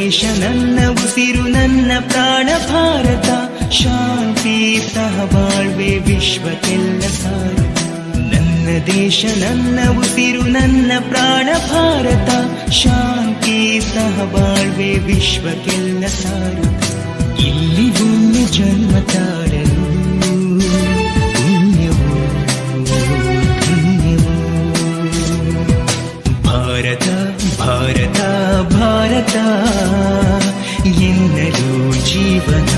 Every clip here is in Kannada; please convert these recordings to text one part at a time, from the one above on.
ದೇಶ ನನ್ನ ಉಸಿರು ನನ್ನ ಪ್ರಾಣ ಭಾರತ, ಶಾಂತಿ ಸಹಬಾಳ್ವೆ ವಿಶ್ವಕ್ಕೆಲ್ಲ ಸಾರತ. ನನ್ನ ದೇಶ ನನ್ನ ಉಸಿರು ನನ್ನ ಪ್ರಾಣ ಭಾರತ, ಶಾಂತಿ ಸಹಬಾಳ್ವೆ ವಿಶ್ವಕ್ಕೆಲ್ಲ ಸಾರತ. ಇಲ್ಲಿ ಭೂಮಿ ಜನ್ಮ ತಾಳಲು ಪುಣ್ಯವೋ ಪುಣ್ಯವೋ. ಭಾರತ ಭಾರತ ಭಾರತ ಎನ್ನಲು ಜೀವನ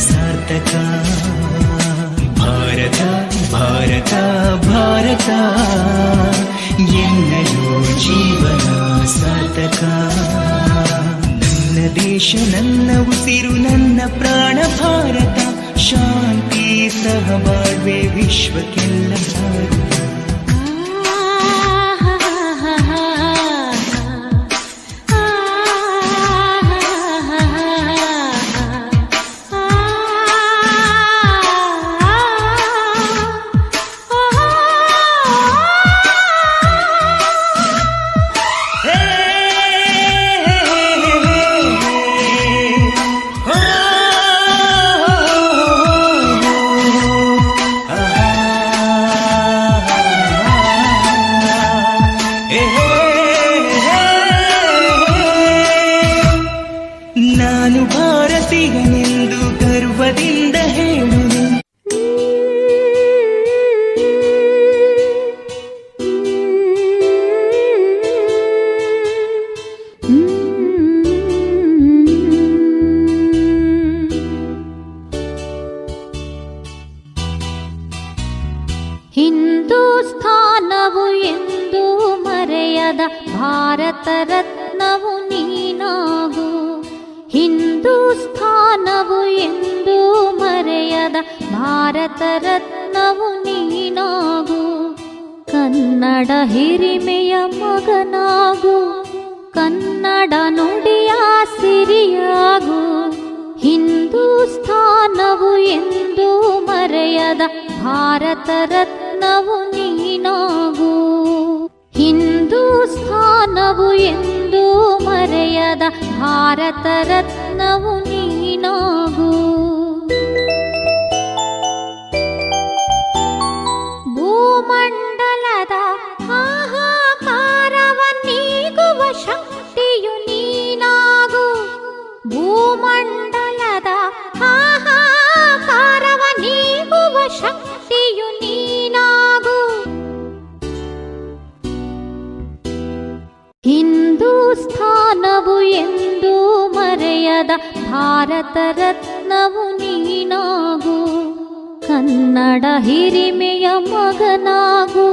ಸಾರ್ಥಕ. ಭಾರತ ಭಾರತ ಭಾರತ ಎನ್ನಲು ಜೀವನ ಸಾರ್ಥಕ. ನನ್ನ ದೇಶ ನನ್ನ ಉಸಿರು ನನ್ನ ಪ್ರಾಣ ಭಾರತ, ಶಾಂತಿ ಸಹಬಾಳ್ವೆ ವಿಶ್ವಕ್ಕೆಲ್ಲ ಸಾರತ. ನಾನು ಭಾರತೀಯನೆಂದು ಗರ್ವದಿಂದ ಹೇಳುವೆ. ಹಿಂದೂಸ್ಥಾನವು ಎಂದು ಮರೆಯದ ಭಾರತ ರತ್ನವು ನೀನಾಗು. ಹಿಂದೂಸ್ಥಾನವು ಎಂದು ಮರೆಯದ ಭಾರತ ರತ್ನವು ನೀನಾಗು. ಕನ್ನಡ ಹಿರಿಮೆಯ ಮಗನಾಗು, ಕನ್ನಡ ನುಡಿಯ ಸಿರಿಯಾಗು. ಹಿಂದೂಸ್ಥಾನವು ಎಂದು ಮರೆಯದ ಭಾರತ ರತ್ನವು ನೀನಾಗು. ಹಿಂದೂಸ್ಥಾನವು ಎಂದು ಮರೆಯದ ಭಾರತ ರತ್ನವು ನೀನಾಗು. ಭೂಮಂಡಲದ ಹಾಹಾಕಾರವನ್ನೀಗುವ ಶಕ್ತಿಯು ನೀನಾಗು. ಭೂಮಂಡಲದ ಹಾಹಾಕಾರವನ್ನೀಗುವ ಶಕ್ತಿಯು ನೀನಾಗು. ಹಿಂದೂಸ್ಥಾನವು ಎಂದು ಮರೆಯದ ಭಾರತ ರತ್ನವು ನೀನಾಗು. ಕನ್ನಡ ಹಿರಿಮೆಯ ಮಗನಾಗು,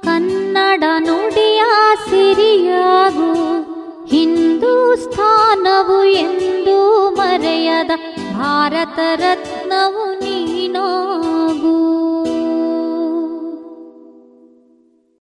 ಕನ್ನಡ ನುಡಿಯ ಸಿರಿಯಾಗು. ಹಿಂದೂಸ್ಥಾನವು ಎಂದು ಮರೆಯದ ಭಾರತ ರತ್ನವು ನೀನಾಗು.